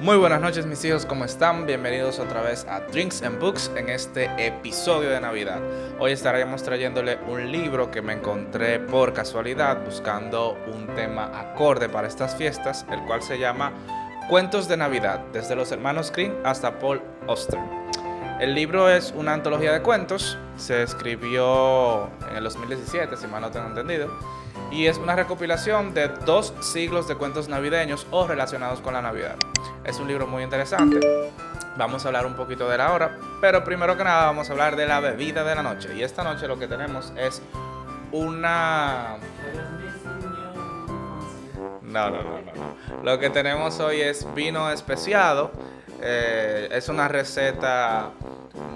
Muy buenas noches mis hijos, ¿cómo están? Bienvenidos otra vez a Drinks and Books en este episodio de Navidad. Hoy estaremos trayéndole un libro que me encontré por casualidad buscando un tema acorde para estas fiestas, el cual se llama Cuentos de Navidad, desde los hermanos Grimm hasta Paul Auster. El libro es una antología de cuentos, se escribió en el 2017, si mal no tengo entendido, y es una recopilación de 2 siglos de cuentos navideños o relacionados con la Navidad. Es un libro muy interesante. Vamos a hablar un poquito de la hora, pero primero que nada vamos a hablar de la bebida de la noche. Y esta noche lo que tenemos es una... No. Lo que tenemos hoy es vino especiado. Es una receta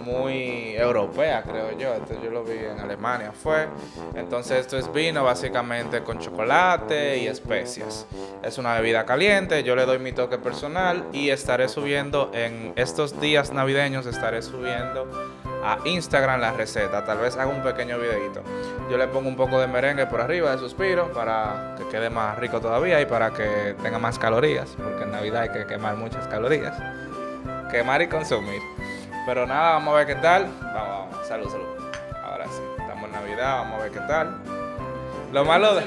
muy europea, creo yo. Yo lo vi en Alemania, fue. Entonces esto es vino básicamente con chocolate y especias. Es una bebida caliente, yo le doy mi toque personal y estaré subiendo en estos días navideños, estaré subiendo a Instagram la receta. Tal vez haga un pequeño videito. Yo le pongo un poco de merengue por arriba de suspiro para que quede más rico todavía y para que tenga más calorías, porque en Navidad hay que quemar muchas calorías. Quemar y consumir. Pero nada, vamos a ver qué tal. Vamos. Salud. Ahora sí, estamos en Navidad, vamos a ver qué tal. Lo malo de...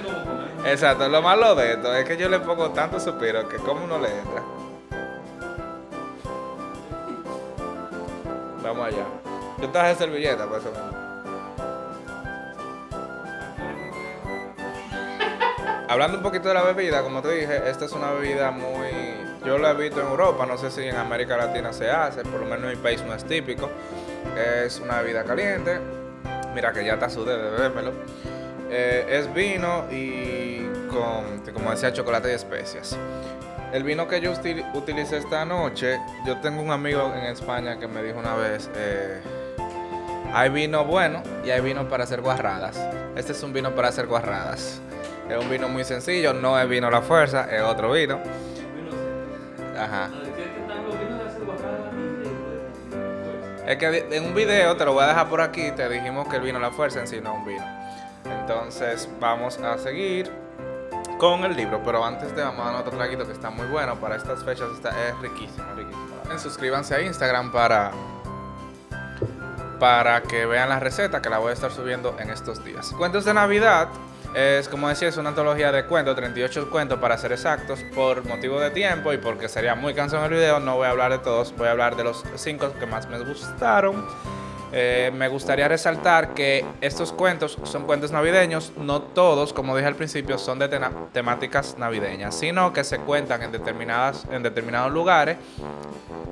Exacto, lo malo de esto es que yo le pongo tanto suspiro que como uno le entra. Vamos allá. Yo traje servilleta por eso mismo. Hablando un poquito de la bebida, como te dije, esta es una bebida muy... Yo la he visto en Europa, no sé si en América Latina se hace, por lo menos en mi país no es típico. Es una bebida caliente. Mira que ya está sudé de bebérmelo. Es vino y con, como decía, chocolate y especias. El vino que yo utilicé esta noche, yo tengo un amigo en España que me dijo una vez, hay vino bueno y hay vino para hacer guarradas. Este es un vino para hacer guarradas. Es un vino muy sencillo, no es vino a la fuerza, es otro vino. Ajá. Es que en un video, te lo voy a dejar por aquí, te dijimos que el vino a la fuerza en sí no es un vino. Entonces vamos a seguir con el libro, pero antes de vamos a dar otro traguito que está muy bueno para estas fechas, es riquísimo. Suscríbanse a Instagram para que vean la receta que la voy a estar subiendo en estos días. Cuentos de Navidad es, como decía, es una antología de cuentos, 38 cuentos para ser exactos. Por motivo de tiempo y porque sería muy cansado el video, no voy a hablar de todos, voy a hablar de los 5 que más me gustaron. Me gustaría resaltar que estos cuentos son cuentos navideños, no todos, como dije al principio, son de temáticas navideñas, sino que se cuentan en determinados lugares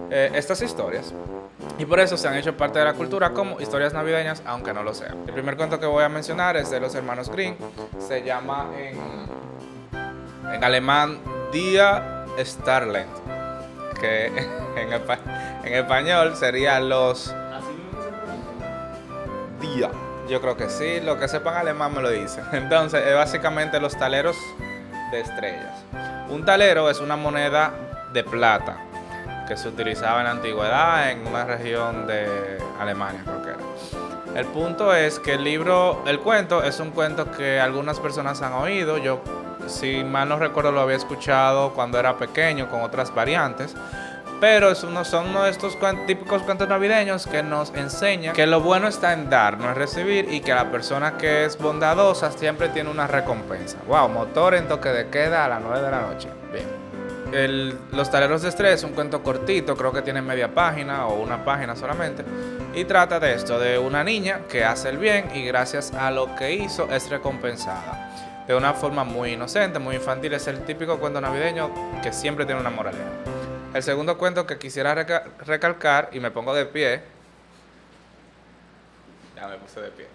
estas historias. Y por eso se han hecho parte de la cultura como historias navideñas, aunque no lo sean. El primer cuento que voy a mencionar es de los hermanos Grimm. Se llama en alemán Dia Starland, que en español sería los... Día. Yo creo que sí, lo que sepan alemán me lo dicen. Entonces, es básicamente los taleros de estrellas. Un talero es una moneda de plata que se utilizaba en la antigüedad en una región de Alemania, creo que era. El punto es que el cuento es un cuento que algunas personas han oído. Yo, si mal no recuerdo, lo había escuchado cuando era pequeño con otras variantes. Pero son uno de estos típicos cuentos navideños que nos enseña que lo bueno está en dar, no en recibir, y que la persona que es bondadosa siempre tiene una recompensa. Wow, motor en toque de queda a las 9 de la noche. Bien. Los taleros de estrés es un cuento cortito, creo que tiene media página o una página solamente. Y trata de esto, de una niña que hace el bien y gracias a lo que hizo es recompensada. De una forma muy inocente, muy infantil. Es el típico cuento navideño que siempre tiene una moraleja. El segundo cuento que quisiera recalcar, y me pongo de pie. Ya me puse de pie.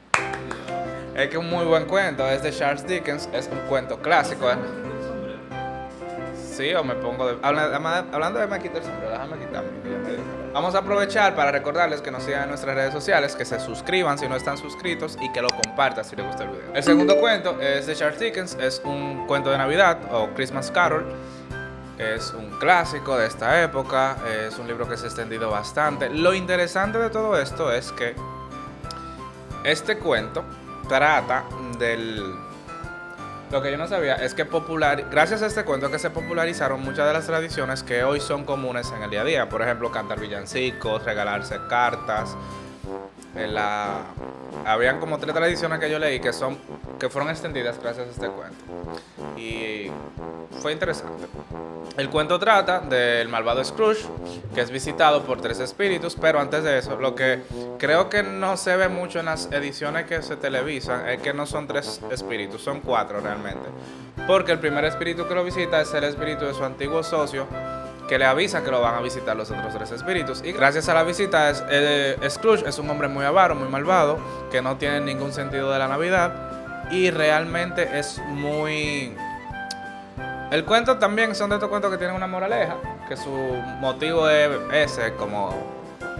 Es que es un muy buen cuento, es de Charles Dickens, es un cuento clásico. Sí, o me pongo de... Hablando de me quito el sombrero, déjame quitarme. Vamos a aprovechar para recordarles que nos sigan en nuestras redes sociales, que se suscriban si no están suscritos y que lo compartan si les gusta el video. El segundo cuento es de Charles Dickens, es un cuento de Navidad o Christmas Carol. Es un clásico de esta época, es un libro que se ha extendido bastante. Lo interesante de todo esto es que este cuento trata Lo que yo no sabía es que gracias a este cuento que se popularizaron muchas de las tradiciones que hoy son comunes en el día a día. Por ejemplo, cantar villancicos, regalarse cartas. Habían como 3 tradiciones que yo leí que fueron extendidas gracias a este cuento. Y fue interesante. El cuento trata del malvado Scrooge, que es visitado por 3 espíritus, pero antes de eso, lo que creo que no se ve mucho en las ediciones que se televisan es que no son 3 espíritus, son 4 realmente. Porque el primer espíritu que lo visita es el espíritu de su antiguo socio, que le avisa que lo van a visitar los otros 3 espíritus. Y gracias a la visita, Scrooge es un hombre muy avaro, muy malvado, que no tiene ningún sentido de la Navidad. Y realmente es muy... El cuento también son de estos cuentos que tienen una moraleja, que su motivo es ese, como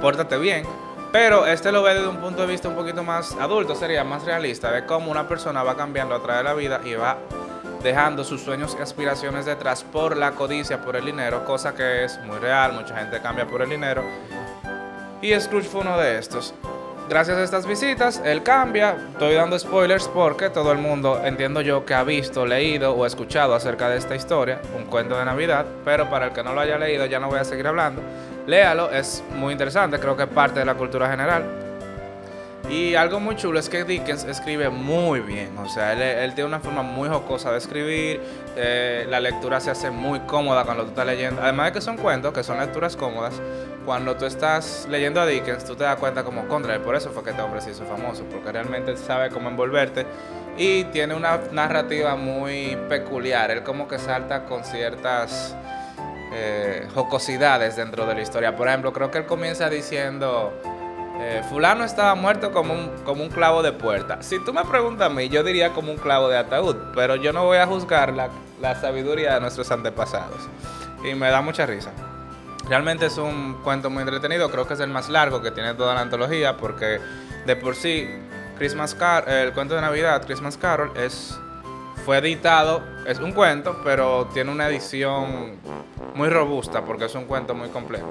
pórtate bien. Pero este lo ve desde un punto de vista un poquito más adulto, sería más realista, de cómo una persona va cambiando a través de la vida y va dejando sus sueños y aspiraciones detrás por la codicia, por el dinero, cosa que es muy real, mucha gente cambia por el dinero. Y Scrooge fue uno de estos. Gracias a estas visitas, él cambia. Estoy dando spoilers porque todo el mundo, entiendo yo, que ha visto, leído o escuchado acerca de esta historia, un cuento de Navidad, pero para el que no lo haya leído ya no voy a seguir hablando. Léalo, es muy interesante, creo que es parte de la cultura general. Y algo muy chulo es que Dickens escribe muy bien, o sea, él tiene una forma muy jocosa de escribir, la lectura se hace muy cómoda cuando tú estás leyendo, además de que son cuentos, que son lecturas cómodas, cuando tú estás leyendo a Dickens, tú te das cuenta como contra, por eso fue que este hombre se hizo famoso, porque realmente él sabe cómo envolverte y tiene una narrativa muy peculiar, él como que salta con ciertas jocosidades dentro de la historia. Por ejemplo, creo que él comienza diciendo... fulano estaba muerto como un clavo de puerta. Si tú me preguntas a mí, yo diría como un clavo de ataúd, pero yo no voy a juzgar la sabiduría de nuestros antepasados. Y me da mucha risa. Realmente es un cuento muy entretenido, creo que es el más largo que tiene toda la antología, porque de por sí el cuento de Navidad, Christmas Carol, fue editado, es un cuento, pero tiene una edición muy robusta porque es un cuento muy complejo,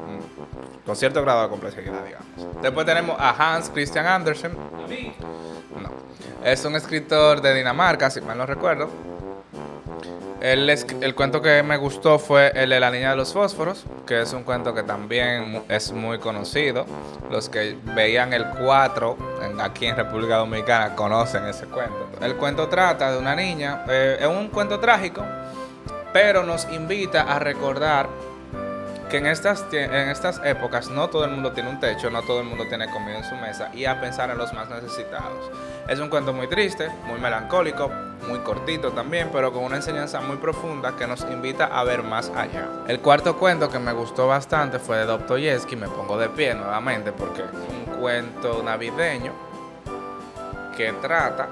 con cierto grado de complejidad, digamos. Después tenemos a Hans Christian Andersen. ¿A mí? No. Es un escritor de Dinamarca, si mal no recuerdo. El cuento que me gustó fue el de La Niña de los Fósforos, que es un cuento que también es muy conocido. Los que veían el 4 aquí en República Dominicana conocen ese cuento. El cuento trata de una niña, es un cuento trágico, pero nos invita a recordar que en estas épocas no todo el mundo tiene un techo, no todo el mundo tiene comida en su mesa, y a pensar en los más necesitados. Es un cuento muy triste, muy melancólico, muy cortito también, pero con una enseñanza muy profunda que nos invita a ver más allá. El cuarto cuento que me gustó bastante fue de Dostoyevsky. Me pongo de pie nuevamente porque es un cuento navideño que trata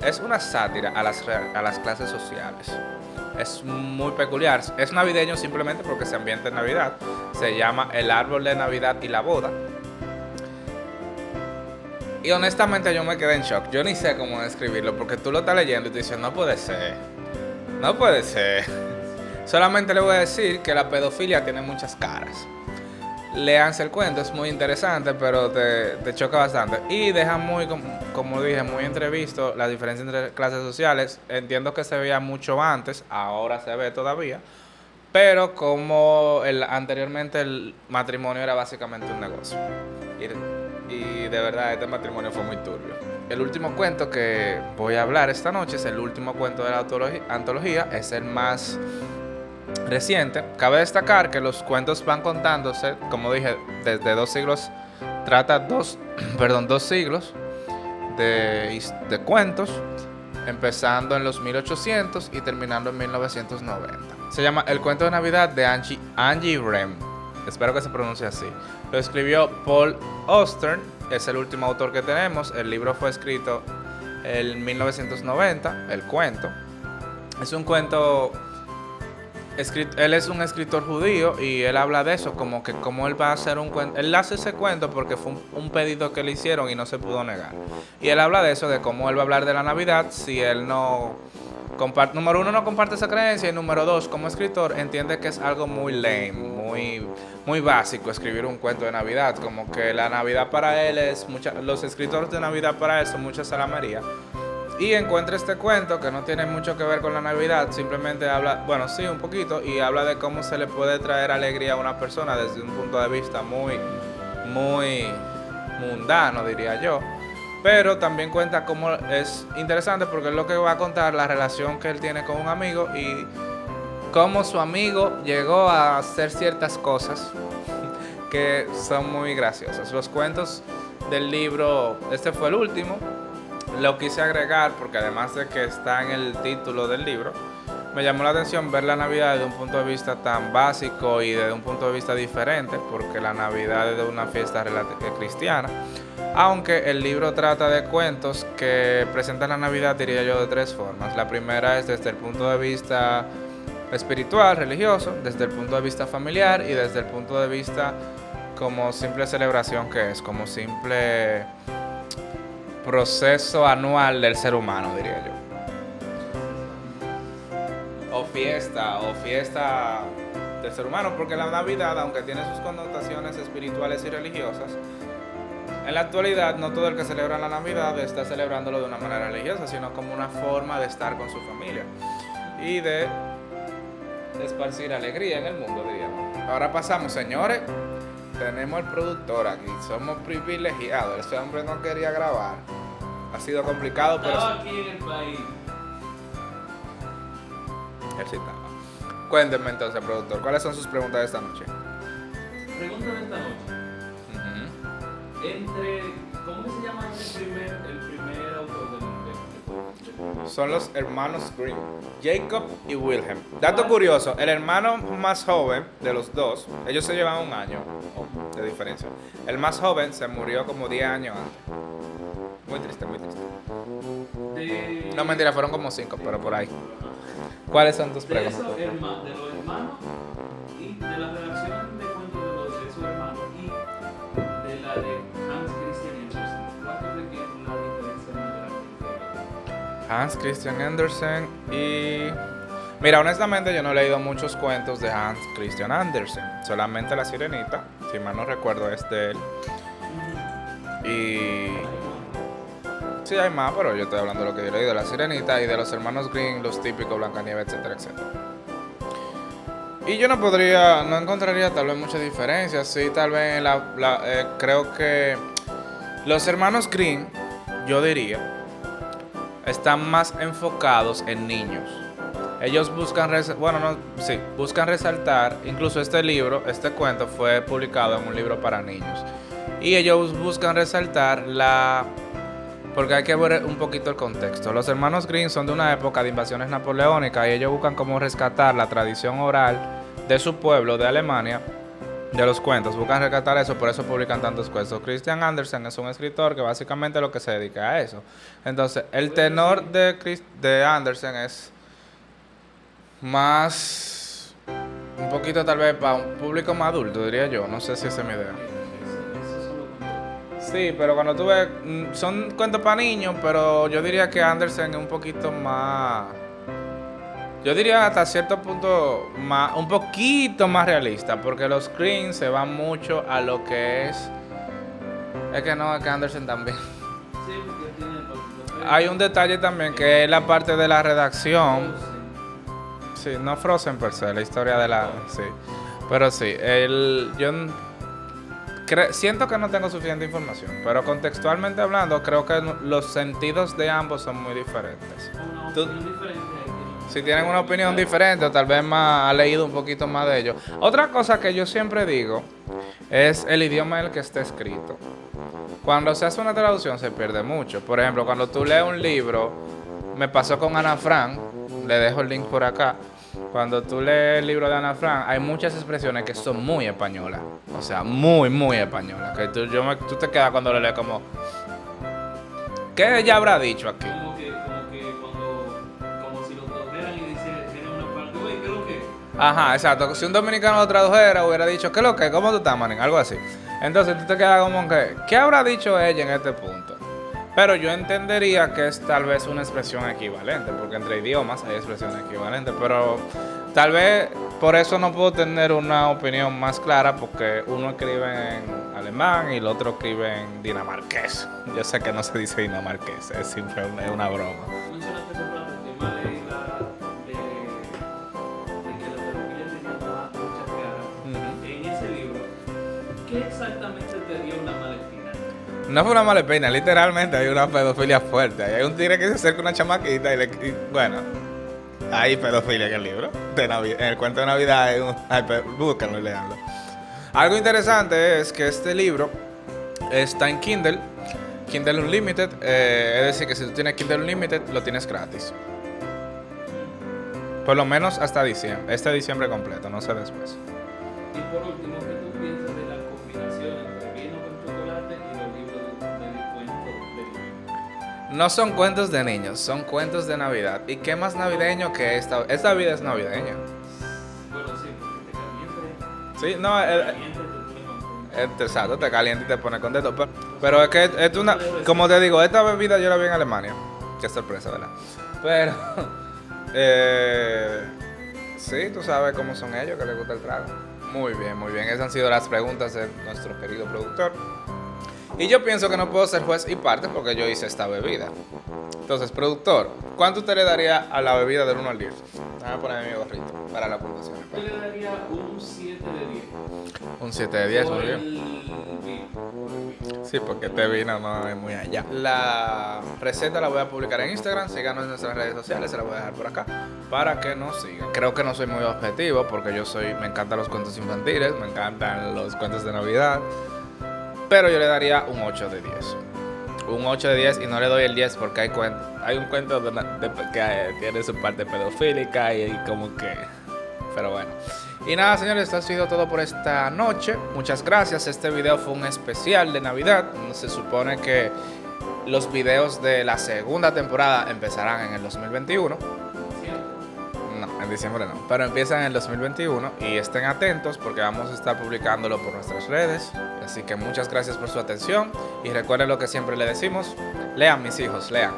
es una sátira a las clases sociales. Es muy peculiar. Es navideño simplemente porque se ambienta en Navidad. Se llama El árbol de Navidad y la boda. Y honestamente yo me quedé en shock. Yo ni sé cómo describirlo porque tú lo estás leyendo y tú dices, no puede ser. No puede ser. Solamente le voy a decir que la pedofilia tiene muchas caras. Léanse el cuento, es muy interesante, pero te choca bastante. Y deja muy, como dije, muy entrevisto la diferencia entre clases sociales. Entiendo que se veía mucho antes, ahora se ve todavía. Pero como anteriormente el matrimonio era básicamente un negocio. Y de verdad este matrimonio fue muy turbio. El último cuento que voy a hablar esta noche es el último cuento de la antología. Es el más reciente. Cabe destacar que los cuentos van contándose, como dije, desde 2 siglos. Trata 2 siglos de cuentos, empezando en los 1800 y terminando en 1990. Se llama El cuento de Navidad de Angie Rem. Espero que se pronuncie así. Lo escribió Paul Auster, es el último autor que tenemos. El libro fue escrito en 1990, el cuento. Es un cuento... Él es un escritor judío y él habla de eso, como que cómo él va a hacer un cuento. Él hace ese cuento porque fue un pedido que le hicieron y no se pudo negar. Y él habla de eso, de cómo él va a hablar de la Navidad si él no comparte. Número 1, no comparte esa creencia. Y número 2, como escritor, entiende que es algo muy lame, muy básico escribir un cuento de Navidad. Como que la Navidad para él los escritores de Navidad para él son mucha salamería. Y encuentra este cuento que no tiene mucho que ver con la Navidad, simplemente habla, bueno, sí, un poquito, y habla de cómo se le puede traer alegría a una persona desde un punto de vista muy mundano, diría yo. Pero también cuenta cómo es interesante porque es lo que va a contar la relación que él tiene con un amigo y cómo su amigo llegó a hacer ciertas cosas que son muy graciosas. Los cuentos del libro, este fue el último, lo quise agregar porque además de que está en el título del libro, me llamó la atención ver la Navidad desde un punto de vista tan básico y desde un punto de vista diferente, porque la Navidad es de una fiesta cristiana, aunque el libro trata de cuentos que presentan la Navidad, diría yo, de tres formas. La primera es desde el punto de vista espiritual, religioso, desde el punto de vista familiar y desde el punto de vista como simple celebración que es, como simple proceso anual del ser humano, diría yo. O fiesta del ser humano, porque la Navidad, aunque tiene sus connotaciones espirituales y religiosas, en la actualidad no todo el que celebra la Navidad está celebrándolo de una manera religiosa, sino como una forma de estar con su familia y de esparcir alegría en el mundo, diríamos. Ahora pasamos, señores, tenemos el productor aquí, somos privilegiados, ese hombre no quería grabar, ha sido complicado, pero estaba aquí en el país. Él sí estaba. Cuéntenme entonces, productor, ¿cuáles son sus preguntas de esta noche? Pregunta de esta noche. ¿Cómo que se llama el primer autor del Son los hermanos Grimm, Jacob y Wilhelm. Dato curioso, el hermano más joven de los dos, ellos se llevan un año de diferencia. El más joven se murió como 10 años antes. Muy triste, muy triste. No, mentira, fueron como 5, pero por ahí. ¿Cuáles son tus preguntas? De los hermanos y de la redacción de cuentos de esos hermanos y de la de Hans Christian Andersen. ¿Cuál es la diferencia más grande? Hans Christian Andersen y... Mira, honestamente yo no he leído muchos cuentos de Hans Christian Andersen. Solamente La Sirenita, si mal no recuerdo, es de él. Y... Sí, hay más, pero yo estoy hablando de lo que yo he leído, de La Sirenita y de los hermanos Grimm, los típicos, Blancanieves, etcétera, etcétera. Y yo no encontraría tal vez muchas diferencias. Sí, tal vez creo que los hermanos Grimm, yo diría, están más enfocados en niños. Ellos buscan resaltar, incluso este cuento fue publicado en un libro para niños. Y ellos buscan resaltar porque hay que ver un poquito el contexto. Los hermanos Grimm son de una época de invasiones napoleónicas y ellos buscan cómo rescatar la tradición oral de su pueblo, de Alemania, de los cuentos. Buscan rescatar eso, por eso publican tantos cuentos. Christian Andersen es un escritor que básicamente lo que se dedica a eso. Entonces, el tenor de Andersen es más, un poquito tal vez para un público más adulto, diría yo. No sé si esa es mi idea. Sí, pero cuando tú ves, son cuentos para niños, pero yo diría que Andersen es un poquito más, yo diría hasta cierto punto un poquito más realista, porque los Grimm se van mucho a lo que es que Andersen también. Sí, porque tiene Hay un detalle también que es la parte de la redacción. Sí, no Frozen per se, la historia de la, sí, pero sí, siento que no tengo suficiente información, pero contextualmente hablando, creo que los sentidos de ambos son muy diferentes. Si tienen una opinión diferente, o tal vez ha leído un poquito más de ellos. Otra cosa que yo siempre digo es el idioma en el que está escrito. Cuando se hace una traducción se pierde mucho. Por ejemplo, cuando tú lees un libro, me pasó con Ana Frank, le dejo el link por acá. Cuando tú lees el libro de Ana Frank, hay muchas expresiones que son muy españolas. O sea, muy, muy españolas. Que tú te quedas cuando lo lees como... ¿Qué ella habrá dicho aquí? Como si lo tradujeran y dijeran una parte, güey, ¿qué es lo que? Ajá, exacto. Si un dominicano lo tradujera, hubiera dicho, ¿qué es lo que? ¿Cómo tú estás, manín? Algo así. Entonces tú te quedas como que, ¿qué habrá dicho ella en este punto? Pero yo entendería que es tal vez una expresión equivalente, porque entre idiomas hay expresiones equivalentes, pero tal vez Por eso no puedo tener una opinión más clara, porque uno escribe en alemán y el otro escribe en dinamarqués. Yo sé que no se dice dinamarqués, es siempre una broma. Mencionaste esa frase que más leí de que la pedofilia tenía muchas caras. En ese libro, ¿qué exactamente te dio una mala espina? No fue una mala espina, literalmente hay una pedofilia fuerte. Hay un tigre que se acerca a una chamaquita bueno, hay pedofilia en el libro. En el cuento de Navidad búscanlo y leanlo. Algo interesante es que este libro está en Kindle Unlimited. Es decir, que si tú tienes Kindle Unlimited, lo tienes gratis. Por lo menos hasta diciembre. Este diciembre completo, no sé después. Y por último, ¿qué tú piensas de la combinación entre vino con chocolate y los libros de cuentos de niños? No son cuentos de niños, son cuentos de Navidad. ¿Y qué más navideño que esta? Esta vida es navideña. Bueno, sí, porque te calienta. Sí, no, Caliente te pone contento. exacto, te calienta y te pone contento. Pero es que es una. Como te digo, esta bebida yo la vi en Alemania. Qué sorpresa, ¿verdad? Pero. Sí, tú sabes cómo son ellos, que les gusta el trago. Muy bien, muy bien. Esas han sido las preguntas de nuestro querido productor. Y yo pienso que no puedo ser juez y parte porque yo hice esta bebida. Entonces, productor, ¿cuánto usted le daría a la bebida del 1 al 10? Déjame poner mi gorrito para la puntuación. Yo le daría un 7 de 10. Un 7 de 10, Por muy el bien. vino, por el vino. Sí, porque este vino no es muy allá. La receta la voy a publicar en Instagram. Síganos en nuestras redes sociales, se la voy a dejar por acá para que nos sigan. Creo que no soy muy objetivo porque me encantan los cuentos infantiles, me encantan los cuentos de Navidad. Pero yo le daría un 8 de 10. Un 8 de 10 y no le doy el 10 porque hay un cuento que tiene su parte pedofílica y como que... Pero bueno. Y nada, señores, esto ha sido todo por esta noche. Muchas gracias. Este video fue un especial de Navidad. Se supone que los videos de la segunda temporada empezarán en el 2021. No, en diciembre no. Pero empiezan en el 2021 y estén atentos porque vamos a estar publicándolo por nuestras redes. Así que muchas gracias por su atención y recuerden lo que siempre le decimos. Lean, mis hijos, lean.